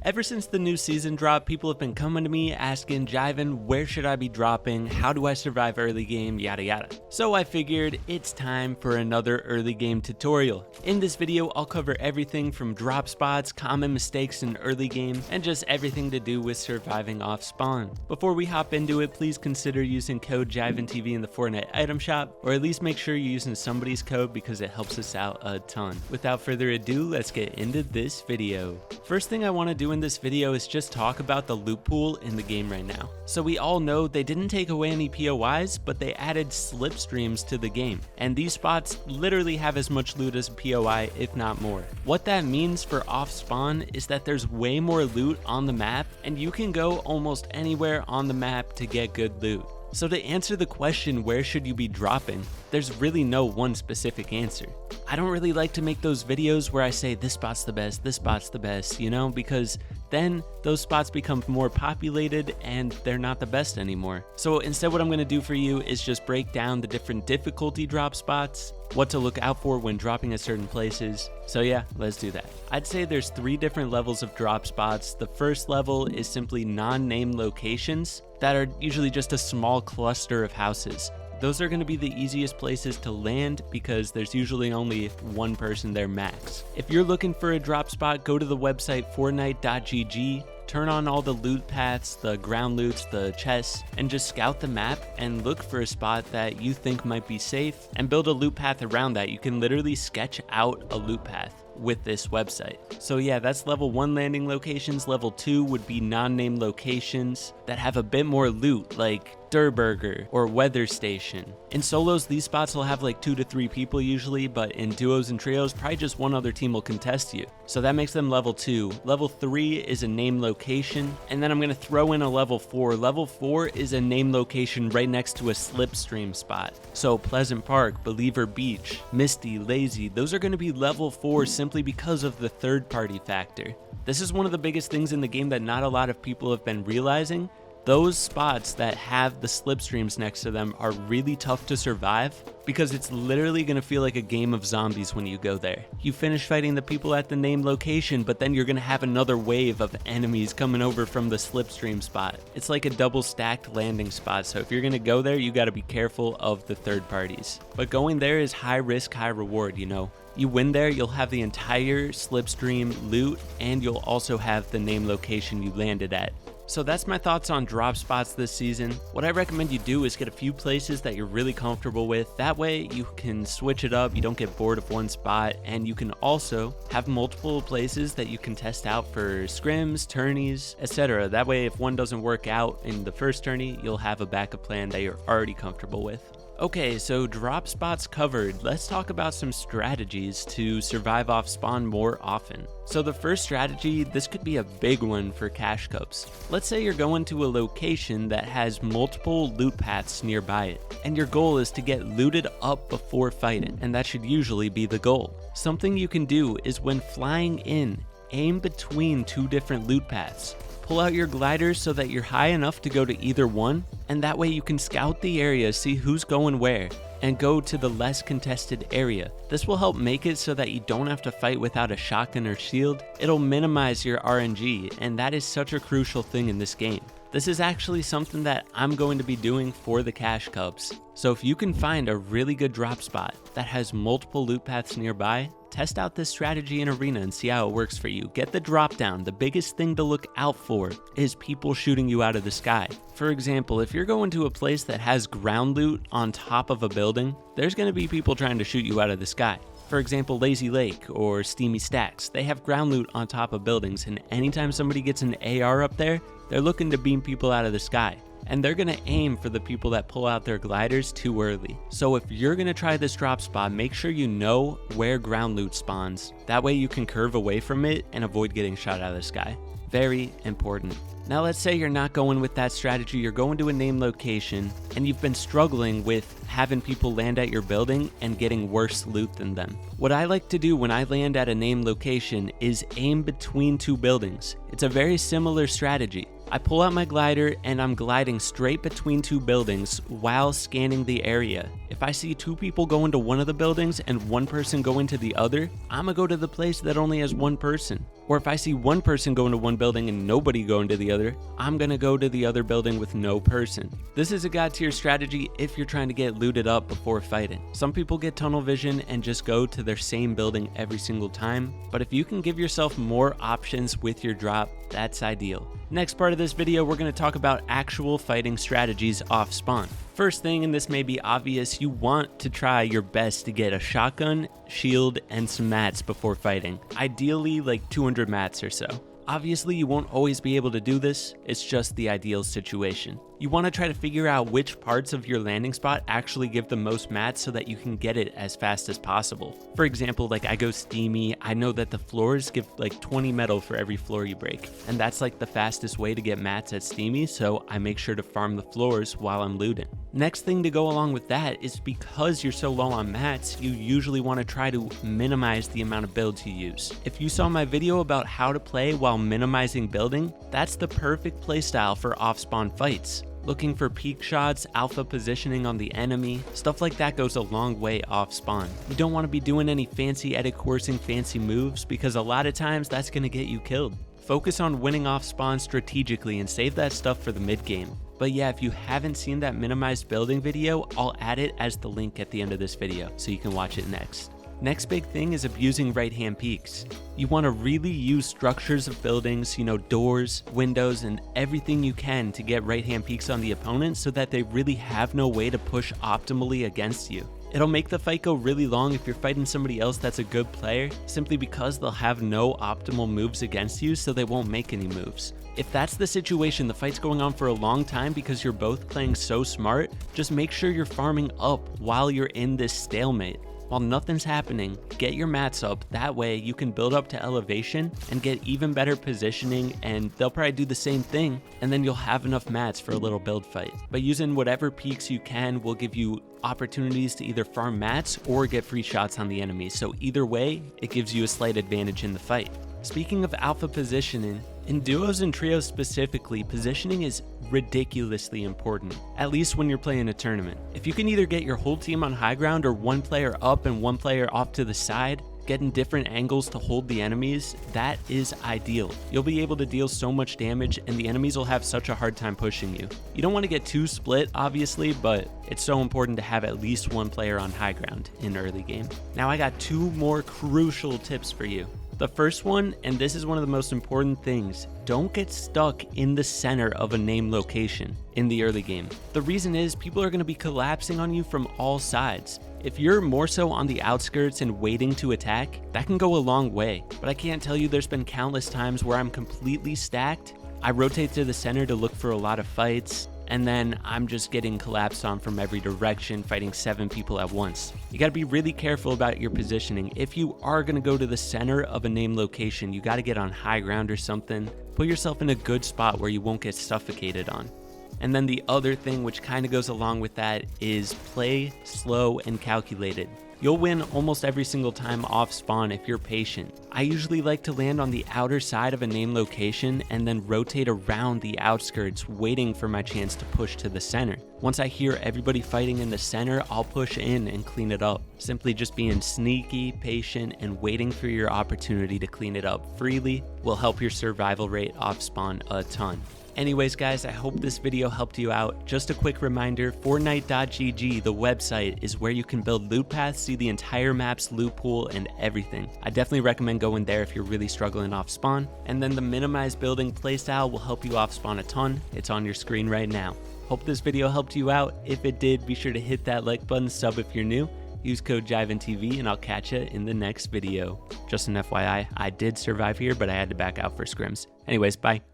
Ever since the new season dropped, people have been coming to me asking, Jivan, where should I be dropping? How do I survive early game? Yada yada. So I figured it's time for another early game tutorial. In this video, I'll cover everything from drop spots, common mistakes in early game, and just everything to do with surviving off spawn. Before we hop into it, please consider using code JivanTV in the Fortnite item shop, or at least make sure you're using somebody's code because it helps us out a ton. Without further ado, let's get into this video. First thing I want to do in this video is just talk about the loot pool in the game right now. So we all know they didn't take away any POIs, but they added slipstreams to the game. And these spots literally have as much loot as a POI, if not more. What that means for off spawn is that there's way more loot on the map, and you can go almost anywhere on the map to get good loot. So to answer the question, where should you be dropping, there's really no one specific answer. I don't really like to make those videos where I say this spot's the best, you know, because then those spots become more populated and they're not the best anymore. So instead what I'm going to do for you is just break down the different difficulty drop spots, what to look out for when dropping at certain places. So yeah, let's do that. I'd say there's 3 different levels of drop spots. The first level is simply non-named locations that are usually just a small cluster of houses. Those are going to be the easiest places to land because there's usually only one person there max. If you're looking for a drop spot, go to the website fortnite.gg, turn on all the loot paths, the ground loots, the chests, and just scout the map and look for a spot that you think might be safe and build a loot path around that. You can literally sketch out a loot path with this website. So yeah, that's level 1 landing locations. Level 2 would be non-named locations that have a bit more loot, like Durburger or Weather Station. In solos, these spots will have like 2 to 3 people usually, but in duos and trios, probably just one other team will contest you. So that makes them level 2. Level 3 is a named location, and then I'm going to throw in a level 4. Level 4 is a named location right next to a slipstream spot. So Pleasant Park, Believer Beach, Misty, Lazy, those are going to be level 4 simply because of the third party factor. This is one of the biggest things in the game that not a lot of people have been realizing. Those spots that have the slipstreams next to them are really tough to survive because it's literally going to feel like a game of zombies when you go there. You finish fighting the people at the named location, but then you're going to have another wave of enemies coming over from the slipstream spot. It's like a double stacked landing spot, so if you're going to go there, you got to be careful of the third parties. But going there is high risk, high reward, you know. You win there, you'll have the entire slipstream loot, and you'll also have the named location you landed at. So that's my thoughts on drop spots this season. What I recommend you do is get a few places that you're really comfortable with. That way you can switch it up, you don't get bored of one spot, and you can also have multiple places that you can test out for scrims, tourneys, etc. That way if one doesn't work out in the first tourney, you'll have a backup plan that you're already comfortable with. Okay, so drop spots covered, let's talk about some strategies to survive off spawn more often. So the first strategy, this could be a big one for cash cups. Let's say you're going to a location that has multiple loot paths nearby it, and your goal is to get looted up before fighting, and that should usually be the goal. Something you can do is when flying in, aim between 2 different loot paths. Pull out your gliders so that you're high enough to go to either one, and that way you can scout the area, see who's going where, and go to the less contested area. This will help make it so that you don't have to fight without a shotgun or shield. It'll minimize your RNG, and that is such a crucial thing in this game. This is actually something that I'm going to be doing for the cash cups. So if you can find a really good drop spot that has multiple loot paths nearby, test out this strategy in arena and see how it works for you. Get the drop down. The biggest thing to look out for is people shooting you out of the sky. For example, if you're going to a place that has ground loot on top of a building, there's going to be people trying to shoot you out of the sky. For example, Lazy Lake or Steamy Stacks, they have ground loot on top of buildings, and anytime somebody gets an AR up there, they're looking to beam people out of the sky. And they're going to aim for the people that pull out their gliders too early. So if you're going to try this drop spot, make sure you know where ground loot spawns. That way you can curve away from it and avoid getting shot out of the sky. Very important. Now let's say you're not going with that strategy, you're going to a named location, and you've been struggling with having people land at your building and getting worse loot than them. What I like to do when I land at a named location is aim between 2 buildings. It's a very similar strategy. I pull out my glider and I'm gliding straight between two buildings while scanning the area. If I see two people go into one of the buildings and one person go into the other, I'm gonna go to the place that only has one person. Or if I see one person go into one building and nobody go into the other, I'm gonna go to the other building with no person. This is a god tier strategy if you're trying to get looted up before fighting. Some people get tunnel vision and just go to their same building every single time, but if you can give yourself more options with your drop, that's ideal. Next part of this video, we're going to talk about actual fighting strategies off spawn. First thing, and this may be obvious, you want to try your best to get a shotgun, shield, and some mats before fighting. Ideally like 200 mats or so. Obviously, you won't always be able to do this, it's just the ideal situation. You want to try to figure out which parts of your landing spot actually give the most mats so that you can get it as fast as possible. For example, like I go steamy, I know that the floors give like 20 metal for every floor you break, and that's like the fastest way to get mats at steamy, so I make sure to farm the floors while I'm looting. Next thing to go along with that is because you're so low on mats, you usually want to try to minimize the amount of builds you use. If you saw my video about how to play while minimizing building, that's the perfect playstyle for off-spawn fights. Looking for peek shots, alpha positioning on the enemy, stuff like that goes a long way off spawn. You don't want to be doing any fancy edit coursing fancy moves because a lot of times that's going to get you killed. Focus on winning off spawn strategically and save that stuff for the mid game. But yeah, if you haven't seen that minimized building video, I'll add it as the link at the end of this video so you can watch it next. Next big thing is abusing right-hand peeks. You want to really use structures of buildings, doors, windows, and everything you can to get right-hand peeks on the opponent so that they really have no way to push optimally against you. It'll make the fight go really long if you're fighting somebody else that's a good player, simply because they'll have no optimal moves against you, so they won't make any moves. If that's the situation, the fight's going on for a long time because you're both playing so smart, just make sure you're farming up while you're in this stalemate. While nothing's happening, get your mats up, that way you can build up to elevation and get even better positioning, and they'll probably do the same thing, and then you'll have enough mats for a little build fight. But using whatever peaks you can will give you opportunities to either farm mats or get free shots on the enemy, so either way, it gives you a slight advantage in the fight. Speaking of alpha positioning, in duos and trios specifically, positioning is ridiculously important, at least when you're playing a tournament. If you can either get your whole team on high ground or one player up and one player off to the side, getting different angles to hold the enemies, that is ideal. You'll be able to deal so much damage and the enemies will have such a hard time pushing you. You don't want to get too split, obviously, but it's so important to have at least one player on high ground in early game. Now I got two more crucial tips for you. The first one, and this is one of the most important things, don't get stuck in the center of a named location in the early game. The reason is people are going to be collapsing on you from all sides. If you're more so on the outskirts and waiting to attack, that can go a long way. But I can't tell you, there's been countless times where I'm completely stacked. I rotate to the center to look for a lot of fights, and then I'm just getting collapsed on from every direction, fighting 7 people at once. You gotta be really careful about your positioning. If you are gonna go to the center of a named location, you gotta get on high ground or something. Put yourself in a good spot where you won't get suffocated on. And then the other thing which kind of goes along with that is play slow and calculated. You'll win almost every single time off spawn if you're patient. I usually like to land on the outer side of a named location and then rotate around the outskirts, waiting for my chance to push to the center. Once I hear everybody fighting in the center, I'll push in and clean it up. Simply just being sneaky, patient, and waiting for your opportunity to clean it up freely will help your survival rate off spawn a ton. Anyways guys, I hope this video helped you out. Just a quick reminder, Fortnite.gg, the website, is where you can build loot paths, see the entire map's loot pool, and everything. I definitely recommend going there if you're really struggling off spawn. And then the minimized building playstyle will help you off spawn a ton. It's on your screen right now. Hope this video helped you out. If it did, be sure to hit that like button, sub if you're new. Use code JivanTV and I'll catch you in the next video. Just an FYI, I did survive here, but I had to back out for scrims. Anyways, bye.